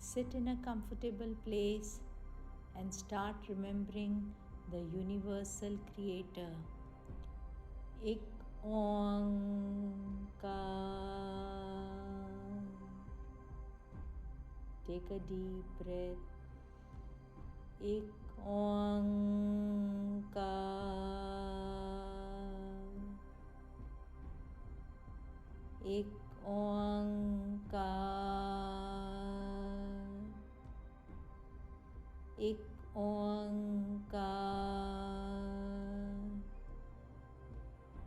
Sit in a comfortable place and start remembering the universal creator. Ik Onkar. Take a deep breath. Ik Onkar. Ik Onkar. Ik Onkar.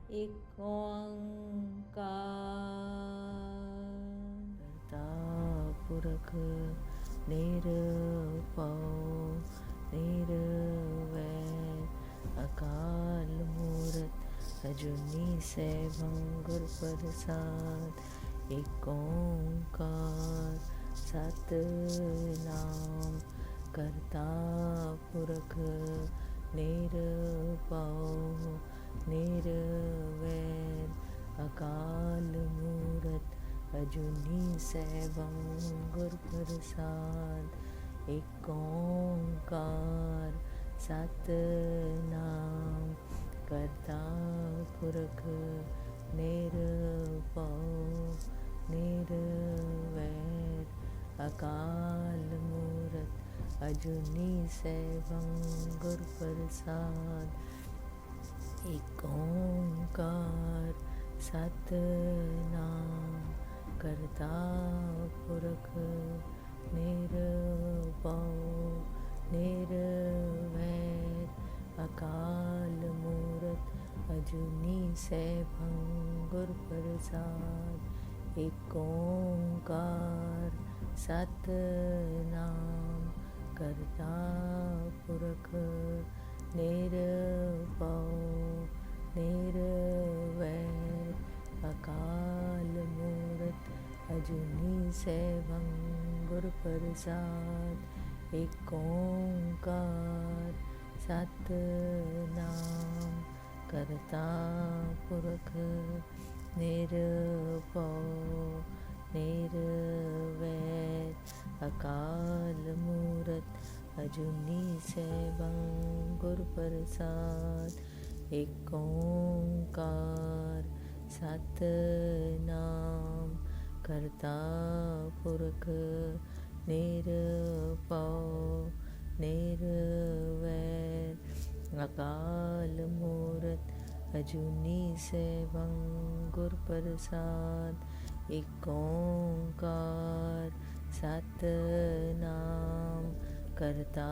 Ik Onkar. पुरख निरपौ निर्वैर अकाल मूरत अजूनी सैभं गुर प्रसाद। एक ओंकार सतनाम करता पुरख निरपौ निर्वैर अकाल मूरत अजूनी सैभं गुर प्रसाद। एक ओंकार सतनाम करता पुरख निरपौ निर्वैर अकाल मूरत अजूनी सैभं गुर प्रसाद। एक ओंकार सतनाम करता पुरख निरपौ निर्वैर अकाल मूरत अजूनी सैभं गुर प्रसाद। एक ओंकार सतनाम करता पुरख निरपौ निर्वैर अकाल मूरत अजूनी सैभं गुर प्रसाद। एक ओंकार सतनाम करता पुरख निरपौ निर्वैर अकाल मूरत अजूनी सैभं गुर प्रसाद। एक ओंकार सतनाम करता पुरख निरपौ निर्वैर अकाल मूरत अजूनी सैभं गुर प्रसाद। एक ओंकार सतनाम करता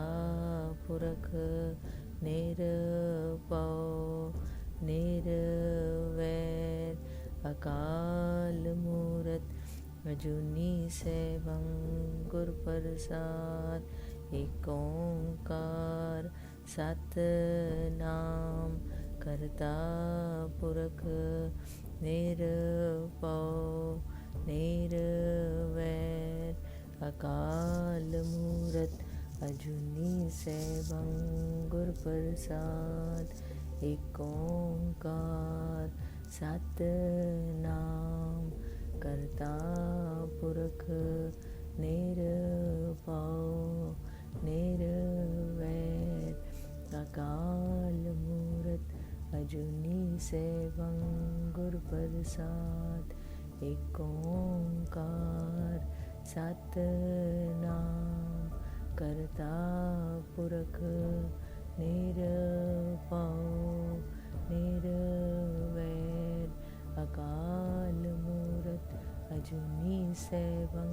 पुरख निरपौ निर्वैर अकाल मूरत अजूनी सैभं गुर प्रसाद। एक ओंकार सतनाम करता पुरख निरपौ निर्वैर अकाल मूरत अजूनी सैभं गुर प्रसाद। एक ओंकार सतनाम करता पुरख निरपौ निर्वैर अकाल मूरत अजूनी सैभं गुर प्रसाद। एक ओंकार सतनाम करता पुरख निरपौ निर्वैर अकाल मूरत अजूनी सैभं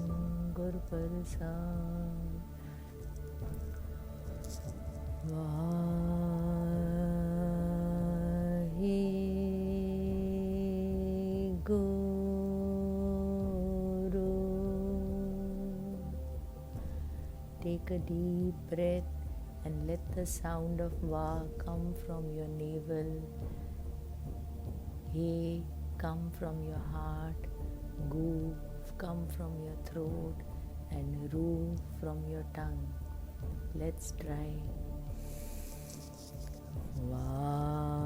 गुर प्रसाद। Waheguru. Take a deep breath and let the sound of Va come from your navel. He come from your heart, Gu come from your throat, and Ru from your tongue. Let's try. Vaheguru.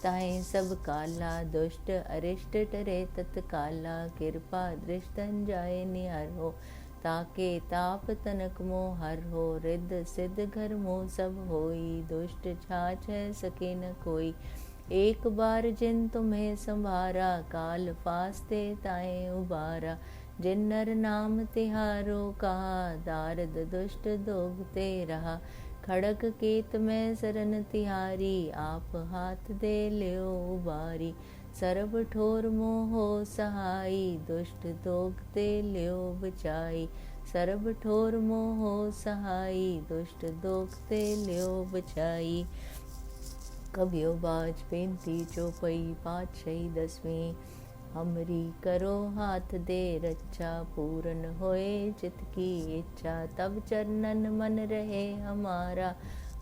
ताहे सब काला। दुष्ट अरिष्ट टरे तत्काला। कृपा दृष्टन जाए निहर हो। ताके ताप तनक मोह हर हो। रिद्ध सिद्ध घर मोह सब होई। दुष्ट छाछ सके न कोई। एक बार जिन तुम्हें संभारा। काल फास्ते ताए उबारा। जिन नर नाम तिहारो कहा। दारद दुष्ट दोगते रहा। खड़ग केत में सरन तिहारी। आप हाथ दे लियो उबारी। सरब ठोर मोहो सहाई। दुष्ट दोगते लियो बचाई। सरब ठोर मोहो सहाई। दुष्ट दोगते लियो बचाई। कबियो बाज पेंती चौपई पातशाही 10वीं। हमरी करो हाथ दे रक्षा। पूरन होए चित की इच्छा। तब चरणन मन रहे हमारा।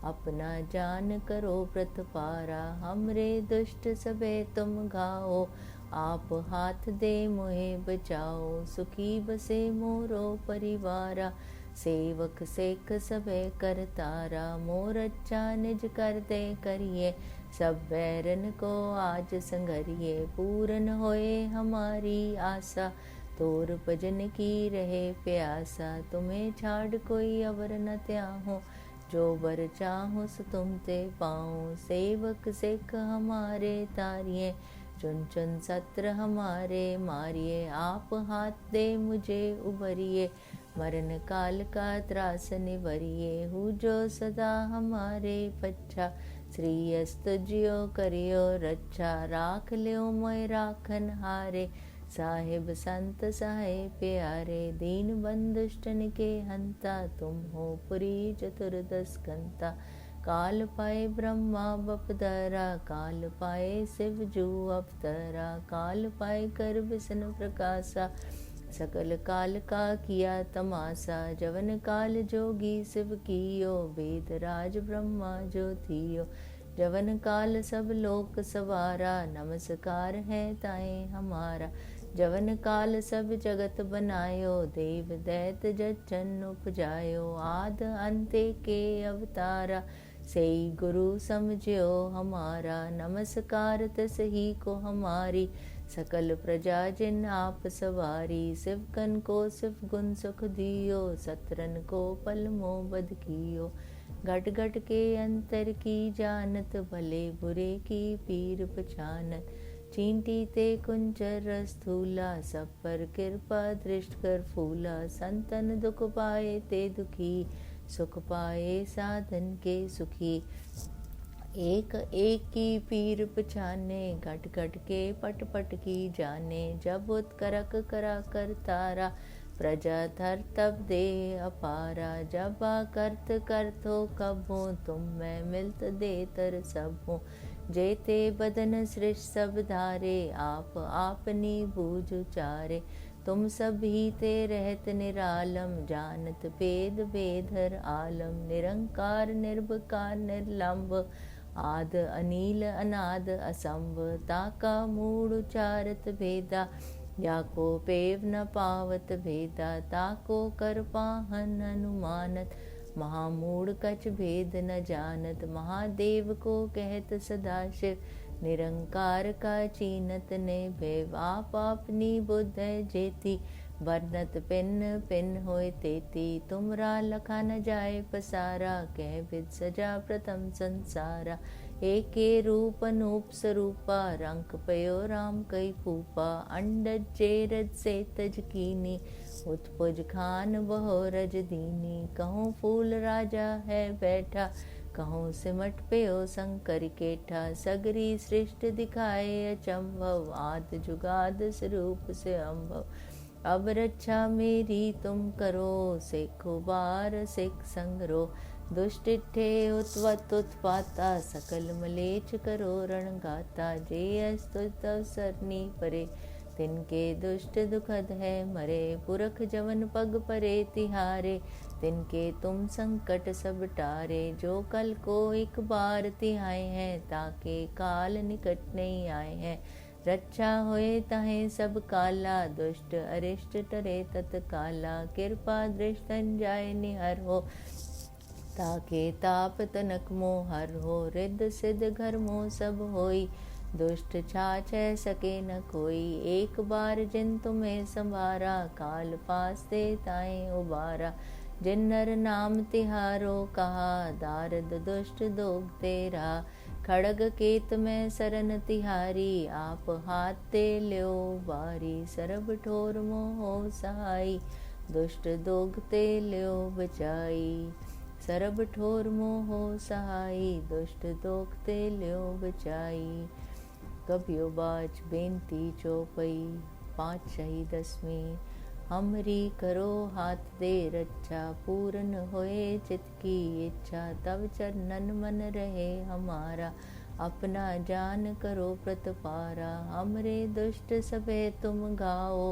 अपना जान करो प्रतपारा। हमरे दुष्ट सबे तुम घाओ। आप हाथ दे मोहे बचाओ। सुखी बसे मोरो परिवारा। सेवक सेख सबे कर तारा। मोर अच्छा निज कर दे करिए। सब बैरन को आज संघरिए। पूरन होए हमारी आशा। तोर भजन की रहे प्यासा। तुम्हें छाड़ कोई अवर न त्याहो। जो बर चाहो सो तुम ते पाओ। सेवक सिख हमारे तारिये। चुन चुन सत्र हमारे मारिए। आप हाथ दे मुझे उबरिए। मरण काल का त्रास निवरिए। हूँ जो सदा हमारे पच्छा। श्री अस्त जियो करियो रक्षा। राख लियो मोय राखन हारे। साहिब संत सहाय प्यारे। दीन बंधुष्टन के हंता। तुम हो पुरी चतुर्दश कंता। काल पाए ब्रह्मा बपदरा। काल पाए शिव जू अवतरा। काल पाए कर विष्णु प्रकाशा। सकल काल का किया तमाशा। जवन काल जोगी शिव कियो। वेद राज ब्रह्मा जो थियो। जवन काल सब लोक सवारा। नमस्कार है ताए हमारा। जवन काल सब जगत बनायो। देव दैत जचन उपजायो। आद अंते के अवतारा। सही गुरु समझियो हमारा। नमस्कार तसही को हमारी। सकल प्रजा जिन आप सवारी। शिवकन को शिव गुण सुख दियो। सत्रन को पल मोह बद कियो। घट घट के अंतर की जानत। भले बुरे की पीर पहचानत। चींटी ते कुंचर स्थूला। सब पर कृपा दृष्ट कर फूला। संतन दुख पाए ते दुखी। सुख पाए साधन के सुखी। एक एक की पीर पछाने। घट घट के पट पट की जाने। जब उत्करक करा कर तारा। प्रजा धर तब दे अपारा। जब करत करतो कबो। तुम मैं मिलत दे तर सबो। जेते बदन सृष्ट सब धारे। आप आपनी बूझ उचारे। तुम सब ही ते रहत निरालम। जानत भेद भेदर आलम। निरंकार निर्भकार निर्लंब। आद अनील अनाद असंभ। ताका मूड उचारत भेदा। याको पेव न पावत भेदा। ताको कर पाहन अनुमानत। महामूढ़ कछ भेद न जानत। महादेव को कहत सदाशिव। निरंकार का चीनत ने भेव। आप अपनी बुद्ध जेती। बरनत पिन पिन होय तेती। तुमरा लखा न जाए पसारा। कह विद सजा प्रथम संसारा। एके रूप अनूप स्वरूपा। रंक पयो राम कई फूपा। अंडज चेरज से तज कीनी। उत्पुज खान बहो रज दीनी। कहूँ फूल राजा है बैठा। कहूँ सिमट पयो शंकर केठा। सगरी सृष्टि दिखाए अचंभव। आद जुगाद स्वरूप से अम्भव। अब रक्षा मेरी तुम करो। सिखो बार सिख संगरो। दुष्टिठे उत्वत उत्पाता। सकल मलेच्छ करो रणगाता। जे अस्तुत सरनी परे। तिनके दुष्ट दुखद है मरे। पुरख जवन पग परे तिहारे। तिनके तुम संकट सब टारे। जो कल को एक बार तिहाए हैं। ताके काल निकट नहीं आए हैं। रक्षा होए तहे सब काला। दुष्ट अरिष्ट टरे तत्काला। कृपा दृष्टन जाय निहर हो। ताके ताप तनक मोह हर हो। रिद्ध सिद्ध घर मोह सब होई। दुष्ट छाछै सके न कोई, एक बार जिन तुम्हें संभारा, काल फासते ताएं उबारा। जिन नर नाम तिहारो कहा, दारद दुष्ट दोग तेरा। खड़ग केत में सरन तिहारी, आप हाथ ते ल्यो बारी। सरब ठोर मोहो सहाई, दुष्ट दोग ते ल्यो बचाई। सरब ठोर मोहो सहाई, दुष्ट दोग ते ल्यो बचाई। कबियो बाच बेनती चौपई, पातशाही दसवीं। हमरी करो हाथ दे रक्षा, पूर्ण होए चित की इच्छा। तब चरणन मन रहे हमारा, अपना जान करो प्रतपारा। हमरे दुष्ट सबे तुम गाओ,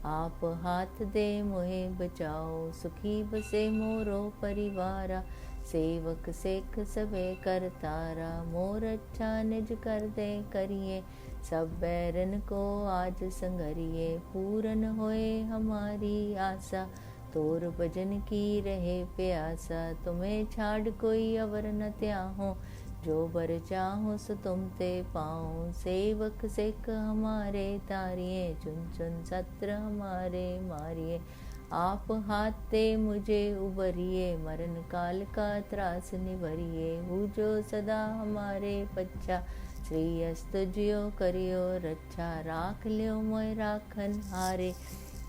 आप हाथ दे मोहे बचाओ। सुखी बसे मोरो परिवारा, सेवक सेख सबे करतारा। मोर अच्छा निज कर दे करिए, सब बैरन को आज संगरिए। पूरन होए हमारी आशा, तोर भजन की रहे प्यासा। तुम्हें छाड़ कोई अवर न त्याहो, जो बर चाहो सो तुम ते पाओ। सेवक सिख हमारे तारिये, चुन चुन सत्र हमारे मारिए। आप हाथ ते मुझे उबरिए, मरण काल का त्रास निभरिए। हूँ जो सदा हमारे पच्छा, श्री अस्त जियो करियो रक्षा। राख लियो मोय राखन हारे,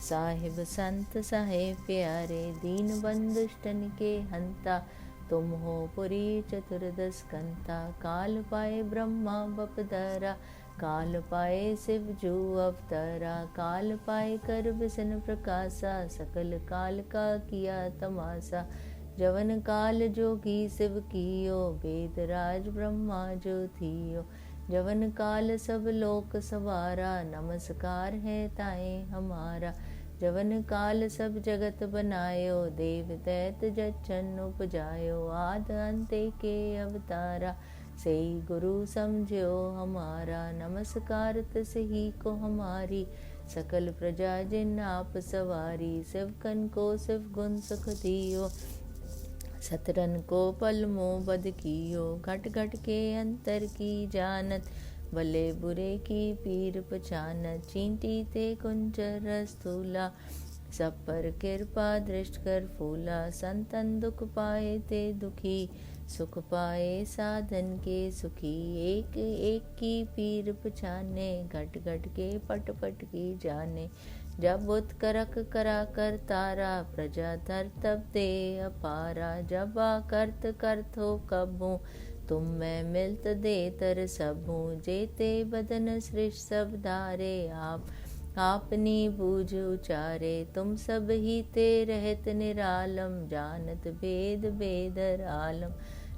साहिब संत साहेब प्यारे। दीन बंधुष्टन के हंता, तुम हो पुरी चतुर्दश कंता। काल पाए ब्रह्मा बपधरा, काल पाए शिव जू अवतरा। काल पाए कर विष्णु प्रकाशा, सकल काल का किया तमाशा। जवन काल जोगी शिव कियो, वेद राज ब्रह्मा जो थियो। जवन काल सब लोक सवारा, नमस्कार है ताए हमारा। जवन काल सब जगत बनायो, देव दैत जचन उपजायो। आद अंत के अवतारा, सही गुरु समझो हमारा। नमस्कार तसही को हमारी, सकल प्रजा जिन आप सवारी। शिवकन को शिव गुण सुख दियो, सतरन को पल मोह बद कियो। घट घट के अंतर की जानत, भले बुरे की पीर पहचानत। चींटी ते कुंचर स्थूला, सब पर कृपा दृष्ट कर फूला। संतन दुख पाए ते दुखी, सुख पाए साधन के सुखी। एक एक की पीर पछाने, घट घट के पट पट की जाने। जब उत्करक करा कर तारा, प्रजा धर तब दे अपारा। जब आकर्त करत हो कबू, तुम मैं मिलत दे तर सबू। जेते बदन सृष्ट सब धारे, आपनी बूझ उचारे। तुम सब ही ते रहत निरालम, जानत भेद बेदर आलम।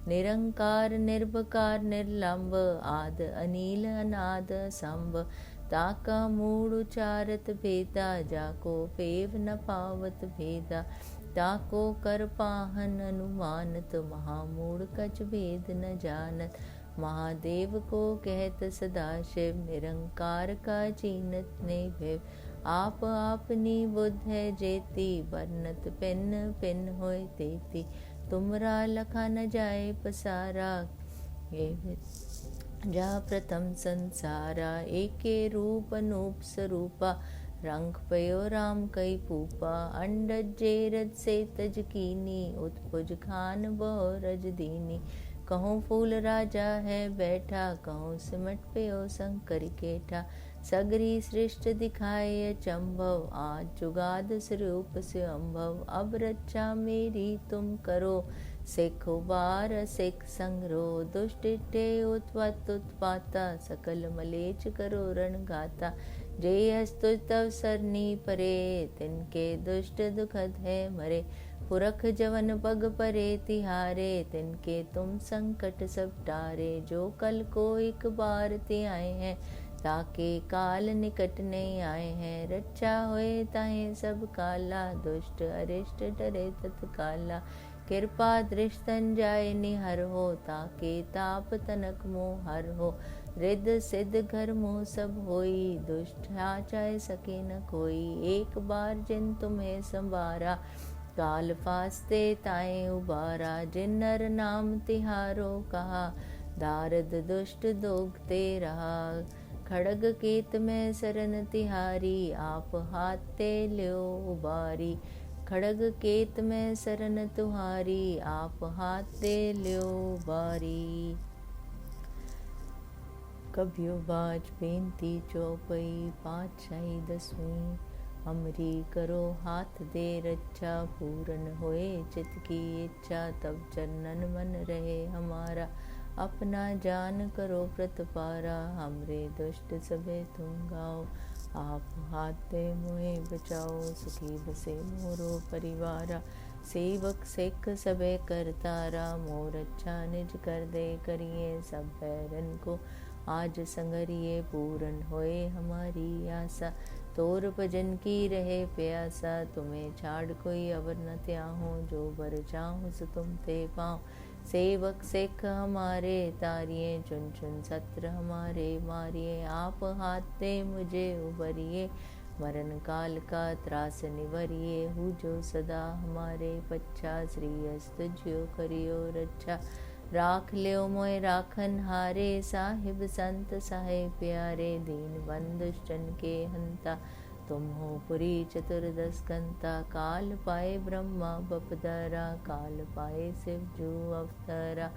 निरंकार निर्भकार निर्लंब, आद अनील अनाद संभ। ताका मूड उचारत भेदा, जाको पेव न पावत भेदा। ताको कर पाहन अनुमानत, महामूढ़ कछ भेद न जानत। महादेव को कहत सदाशिव, निरंकार का चीनत ने भेव। आप आपनी बुद्ध है जेती, बरनत पिन पिन होय तेती। तुमरा लखा न जाए पसारा, जा प्रथम संसारा। एके रूप अनूप स्वरूपा, रंग पयो राम कई पूपा। अंडज जेरद से तज कीनी, उत्पुज खान बहु रज दीनी। कहूँ फूल राजा है बैठा, कहूँ सिमट पयो शंकर केठा। सगरी सृष्ट दिखाए अचंभव, आज जुगाद स्वरूप से अम्भव। अब रक्षा मेरी तुम करो, सिख उबार सिख संग्रो। दुष्ट टे उत्पत उत्पाता, सकल मलेच करो रण गाता। जे अस्तुज तव सरनी परे, तिनके दुष्ट दुखद है मरे। पुरख जवन पग परे तिहारे, तिनके तुम संकट सब टारे। जो कल को एक बार ते आए हैं, ताके काल निकट नहीं आए हैं। रक्षा होए ताहे सब काला, दुष्ट अरिष्ट डरे तत्काला। कृपा दृष्टन जाय निहर हो, ताके ताप तनक मोह हर हो। रिद्ध सिद्ध घर मोह सब होई, दुष्ट चाहे सके न कोई। एक बार जिन तुम्हें संवारा, काल फासते ताए उबारा। जिन नर नाम तिहारो कहा, दारद दुष्ट दोगते रहा। खड़ग केत में सरन तिहारी, आप हाथ ते ल्यो उबारी। खड़ग केत में सरन तुहारी, आप हाथ ते ल्यो उबारी। कबियो बाज बेनती चौपई, पातशाही 10वीं। हमरी करो हाथ दे रक्षा, पूरन होए चित की इच्छा। तब चरणन मन रहे हमारा, अपना जान करो प्रतपारा। हमरे दुष्ट सबे तुम गाओ, आप हाथ दे मोहे बचाओ। सुखी बसे मोरो परिवारा, सेवक सिख सबे करतारा। मोर अच्छा निज कर दे करिए, सब बैरन को आज संगरिए। पूरन होए हमारी आशा, तोर भजन की रहे प्यासा। तुम्हें छाड़ कोई अवर न त्याहूँ, जो बर चाहूँ सो तुम ते पाऊँ। सेवक सिख हमारे तारिये, चुन चुन सत्र हमारे मारिए। आप हाथ दे मुझे उबरिए, मरण काल का त्रास निवरिए। हूँ जो सदा हमारे पच्छा, श्री अस्त ज्यो करियो रक्षा। राख लियो मोय राखन हारे, साहिब संत साहे प्यारे। दीन बंधु जन के हंता, तुम हो पुरी चतुर्दश कंता। काल पाए ब्रह्मा बपदरा, काल पाए शिव जू अवतरा।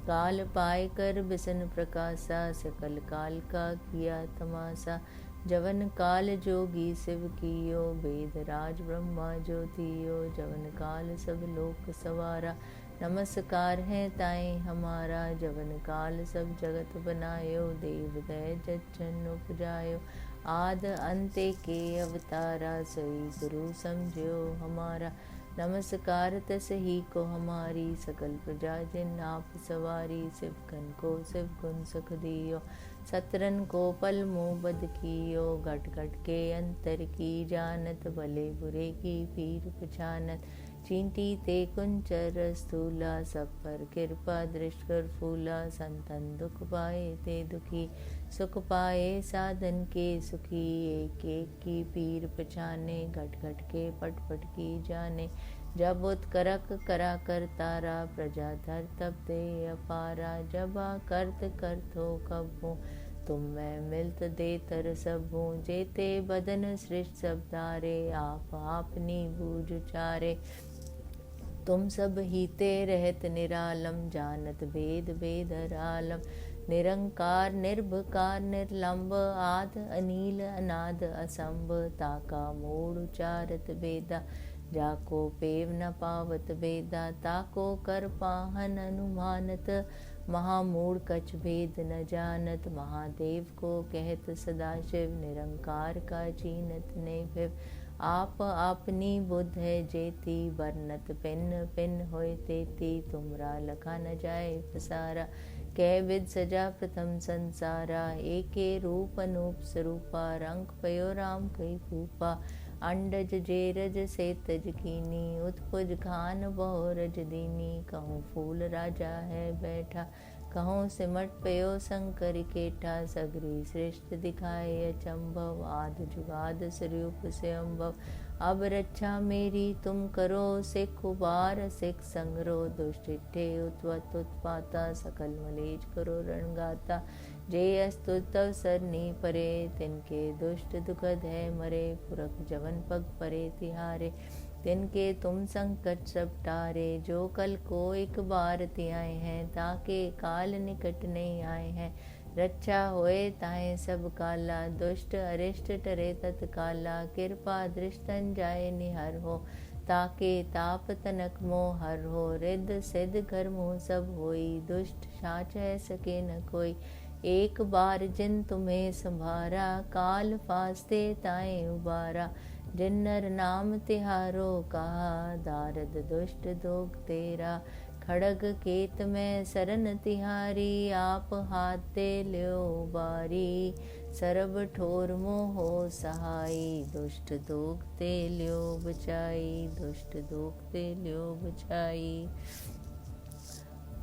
काल पाए कर बिसन प्रकाशा, सकल काल का किया तमाशा। जवन काल जोगी शिव कियो, वेद राज ब्रह्मा ज्योतियो। जवन काल सब लोक सवारा, नमस्कार है ताए हमारा। जवन काल सब जगत बनायो, देव दय जन उपजायो। आद अंते के अवतारा, सोई गुरु समझो हमारा। नमस्कार तस ही को हमारी, सकल प्रजा जिन आप सवारी। शिव कन को शिव गुण सुख दियो, सतरन को पल मुँह बद कियो। घट घट के अंतर की जानत, भले बुरे की पीर पछानत। चींटी ते कुंचर स्थूला, सब पर कृपा दृष्ट कर फूला। संतन दुख पाए ते दुखी, सुख पाए साधन के सुखी। एक एक की पीर पछाने, घट घट के पट पट की जाने। जब उत्करक करा कर तारा, प्रजा धर तब दे अपारा। जब करत करत हो कबू, तुम मैं मिलत दे तर सबू। जेते बदन सृष्ट सब धारे, आप आपनी बूझ चारे। तुम सब हीते रहत निरालम, जानत भेद भेदर आलम। निरंकार निर्भकार निर्लंब, आद अनील अनाद असंभ। ताका मूढ़ उचारत वेदा, जाको पेव न पावत वेदा। ताको कर पाहन अनुमानत, महामूढ़ कछ भेद न जानत। महादेव को कहत सदाशिव, निरंकार का चीनत ने भिव। आप आपनी बुद्ध है जेती, बरनत पिन पिन होय तेती। तुमरा लखा न जाए पसारा, कह विद सजा प्रथम संसारा। एके रूप अनूप स्वरूपा, रंग पयो राम कई भूपा। अंडज जेरज से तज कीनी, उत्पुज खान बहु रज दीनी। कहूँ फूल राजा है बैठा, कहूँ सिमट पयो शंकर केठा। सगरी सृष्टि दिखाए अचंभव, आद जुगाद स्वरूप से अम्भव। अब रक्षा मेरी तुम करो, सिख उबार सिख संगरो। दुष्टिठे उत्वत उत्पाता, सकल मलेज करो रणगाता। जे अस्तुत तव सरनी परे, तिनके दुष्ट दुखद है मरे। पुरख जवन पग परे तिहारे, तिनके तुम संकट सब टारे। जो कल को एक बार त्याए हैं, ताके काल निकट नहीं आए हैं। रक्षा होए ताए सब काला, दुष्ट अरिष्ट टरे तत्काला। कृपा दृष्टन जाए निहर हो, ताके ताप तनक मोह हर हो। रिद्ध सिद्ध घर मुँह सब होई, दुष्ट साच है सके न कोई। एक बार जिन तुम्हें संभारा, काल फास्ते ताए उबारा। जिन्नर नाम तिहारो कहा, दारद दुष्ट दोग तेरा। खड़ग केत में सरन तिहारी, आप हाथ दे ल्यो बारी। सरब ठोर मोहो सहाई, दुष्ट दोग ते ल्यो बचाई। दुष्ट दोग ते ल्यो बचाई।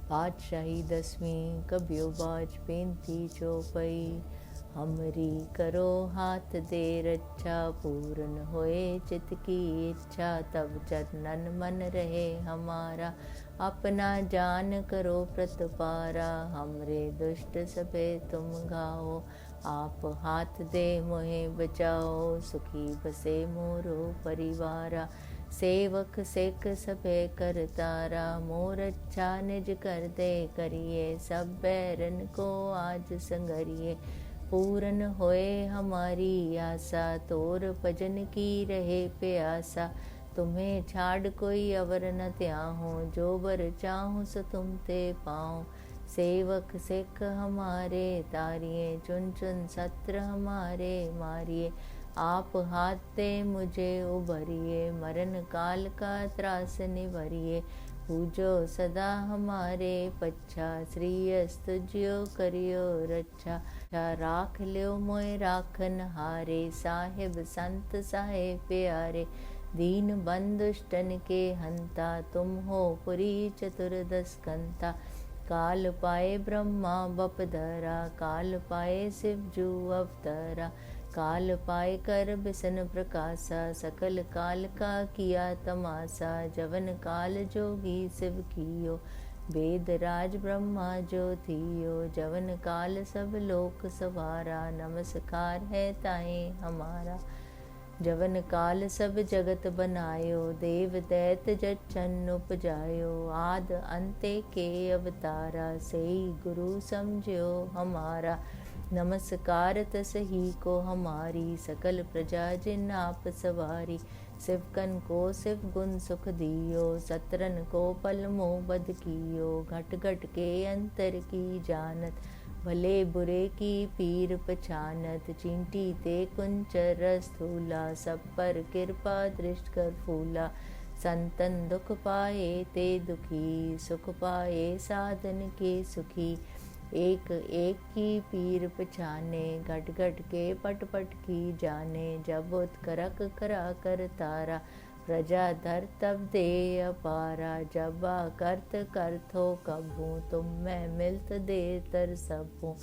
पातशाही 10वीं। कबियो बाज बेनती चौपई, हमरी करो हाथ दे रक्षा, पूर्ण होए चित की इच्छा। तब चरणन मन रहे हमारा, अपना जान करो प्रतपारा। हमरे दुष्ट सभे तुम गाओ, आप हाथ दे मोहे बचाओ। सुखी बसे मोरो परिवारा, सेवक सिख सभे करतारा। मोर अच्छा निज कर दे करिए, सब बैरन को आज संगरिए। पूरन होए हमारी आशा, तोर भजन की रहे प्यासा। तुम्हें छाड़ कोई अवर न त्याहूँ, जो बर चाहूँ सो तुम ते पाऊँ। सेवक सिख हमारे तारिये, चुन चुन सत्र हमारे मारिए। आप हाथ दे मुझे उभरिए, मरण काल का त्रास निभरिए। पूजो सदा हमारे पच्छा, श्री अस्तुज्यो करियो रक्षा। राख लियो मोय राखन हारे, साहिब संत साहेब प्यारे। दीन बंधुष्टन के हंता, तुम हो पुरी चतुर्दश कंता। काल पाए ब्रह्मा बपधरा, काल पाए शिव जू अवतरा। काल पाए कर बिसन प्रकाशा, सकल काल का किया तमाशा। जवन काल जोगी शिव कियो, वेद राज ब्रह्मा जो थियो। जवन काल सब लोक सवारा, नमस्कार है ताहे हमारा। जवन काल सब जगत बनायो, देव दैत जच्छन उपजायो। आद अंते के अवतारा, सेई गुरु समझियो हमारा। नमस्कार तसही को हमारी, सकल प्रजा जिन आप सवारी। शिवकन को शिव गुण सुख दियो, सत्रन को पल मोह बद कियो। घट घट के अंतर की जानत, भले बुरे की पीर पछानत। चींटी ते कुंचर स्थूला, सब पर कृपा दृष्ट कर फूला। संतन दुख पाए ते दुखी, सुख पाए साधन के सुखी। एक एक की पीर पछाने, घट घट के पट पट की जाने। जब उत्करक करा कर तारा, प्रजा धर तब दे अपारा। जब करत करथो कभू, तुम मैं मिलत दे तर सबू।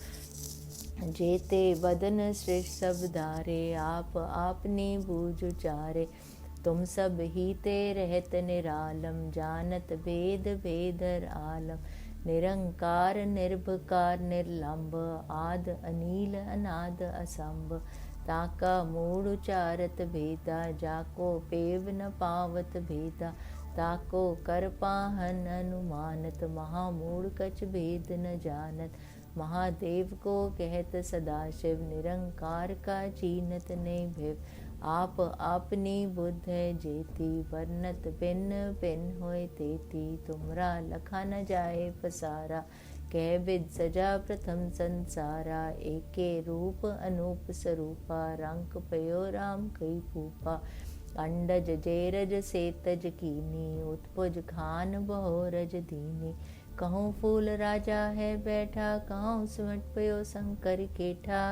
जेते बदन श्रेष्ठ सब धारे, आप आपनी बूझ उचारे। तुम सब ही ते रहत निरालम, जानत भेद भेदर आलम। निरंकार निर्भकार निर्लंब, आद अनील अनाद असंभ। ताका मूढ़ उचारत भेदा, जाको पेव न पावत भेदा। ताको कर पाहन अनुमानत, महामूढ़ कछ भेद न जानत। महादेव को कहत सदाशिव, निरंकार का चीनत नहीं भेव। आप आपनी बुद्ध है जेती, वर्णत भिन्न भिन्न होय तेती। तुमरा लखा न जाए पसारा, कह बिद सजा प्रथम संसारा। एके रूप अनूप स्वरूपा, रंक पयो राम कई भूपा। अंडज जेरज से तज कीनी, उत्पुज खान बहोरज दीनी। कहूँ फूल राजा है बैठा, कहूँ सिमट पयो शंकर केठा।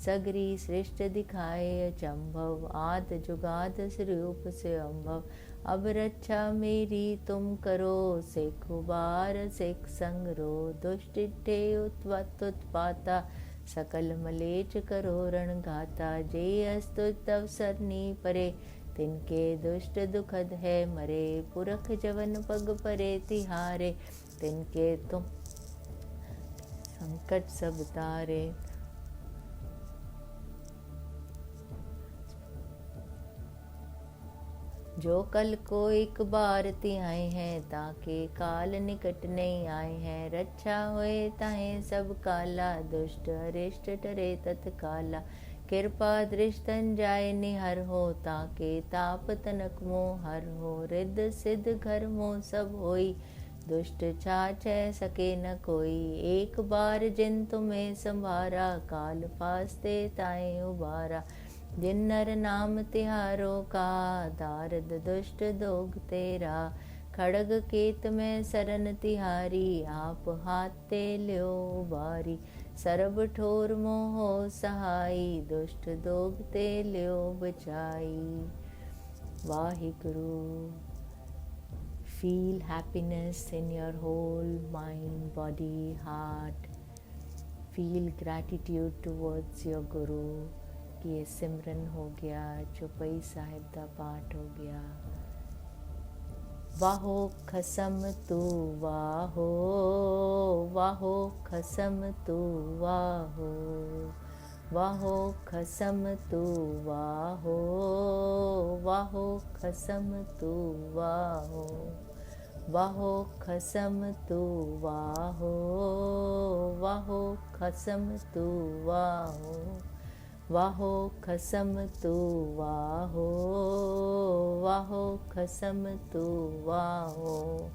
सगरी सृष्ट दिखाए अचंभव, आद जुगाद स्वरूप से अम्भव। अब रक्षा मेरी तुम करो, सिख उबार सिख संगरो। दुष्ट टे उत्वत उत्पाता, सकल मलेच करो रणघाता। जे अस्तुत तव सरनी परे, तिनके दुष्ट दुखद है मरे। पुरख जवन पग परे तिहारे, तिनके तुम संकट सब तारे। जो कल को एक बार तिहाए हैं, ताके काल निकट नहीं आए हैं। रक्षा होए ताहे सब काला, दुष्ट अरिष्ट टरे तत्काला। कृपा दृष्टन जाय निहर हो, ताके ताप तनक मोह हर हो। रिद्ध सिद्ध घर मोह सब होई, दुष्ट छाछ सके न कोई। एक बार जिन तुम्हें संभारा, काल फास्ते ताए उबारा। जिन नर नाम तिहारो का, दारद दुष्ट दोग तेरा। खड़ग केत में सरन तिहारी, आप हाथ ते ल्यो उबारी। सरब ठोर मोहो सहाई, दुष्ट दोग ते ल्यो बचाई। Waheguru. Feel happiness in your whole mind, body, heart. Feel gratitude towards your गुरु कि ये सिमरन हो गया, चौपाई साहिब दा पाठ हो गया। वाहो खसम तू वाहो, वाहो खसम तू वाहो, वाहो खसम तू वाहो, वाहो खसम तू वाहो, वाहो खसम तू वाहो, वाहो खसम तू वाहो, वाहो खसम तू वाहो, वाहो खसम तू वाहो।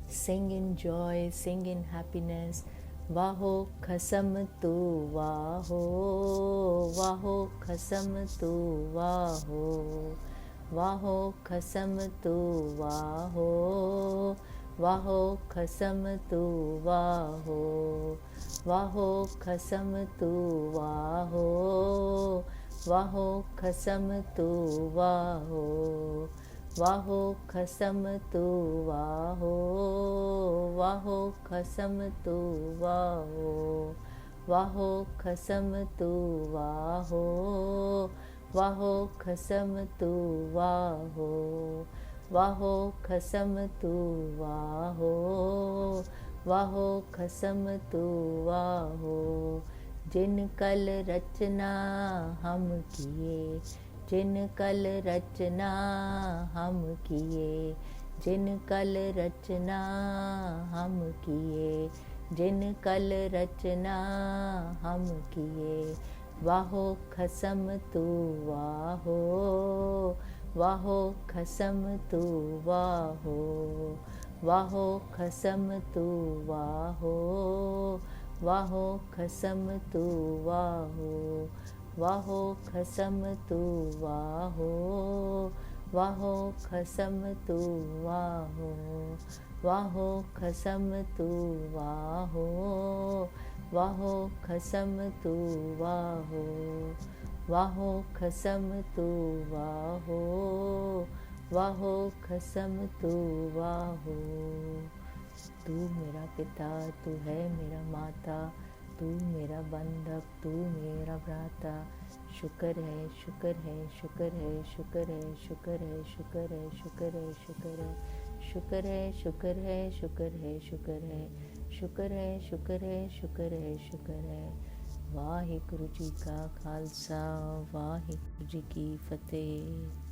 Sing in joy, sing in happiness. वाहो खसम तू वाहो, वाहो खसम तू वाहो, वाहो खसम तू वाहो, वाहो खसम तू वाहो, वाहो खसम तू वाहो, वाहो खसम तू वाहो, वाहो खसम तू वाहो, वाहो खसम तू वाहो, वाहो खसम तू वाहो, वाहो खसम तू वाहो, वाहो खसम तू वाहो, वाहो खसम तू वाहो। जिन कल रचना हम किए, जिन कल रचना हम किए, जिन कल रचना हम किए, जिन कल रचना हम किए। वाहो खसम तू वाहो, वाहो खसम तू वाहो, वाहो खसम तू वाहो, वाहो खसम तू वाहो, वाहो खसम तू वाहो, वाहो खसम तू वाहो, वाहो खसम तू वाहो, वाहो खसम तू वाहो, वाहो खसम तू वाहो, वाहो खसम तू वाहो। तू मेरा पिता, तू है मेरा माता, तू मेरा बंधक, तू मेरा भ्राता। शुक्र है, शुक्र है, शुक्र है, शुक्र है, शुक्र है, शुक्र है, शुक्र है, शुक्र है, शुक्र है, शुक्र है, शुक्र है, शुक्र है, शुक्र है, शुक्र है, शुक्र है, शुक्र है। वाहिगुरु जी का खालसा, वाहिगुरु जी की फतेह।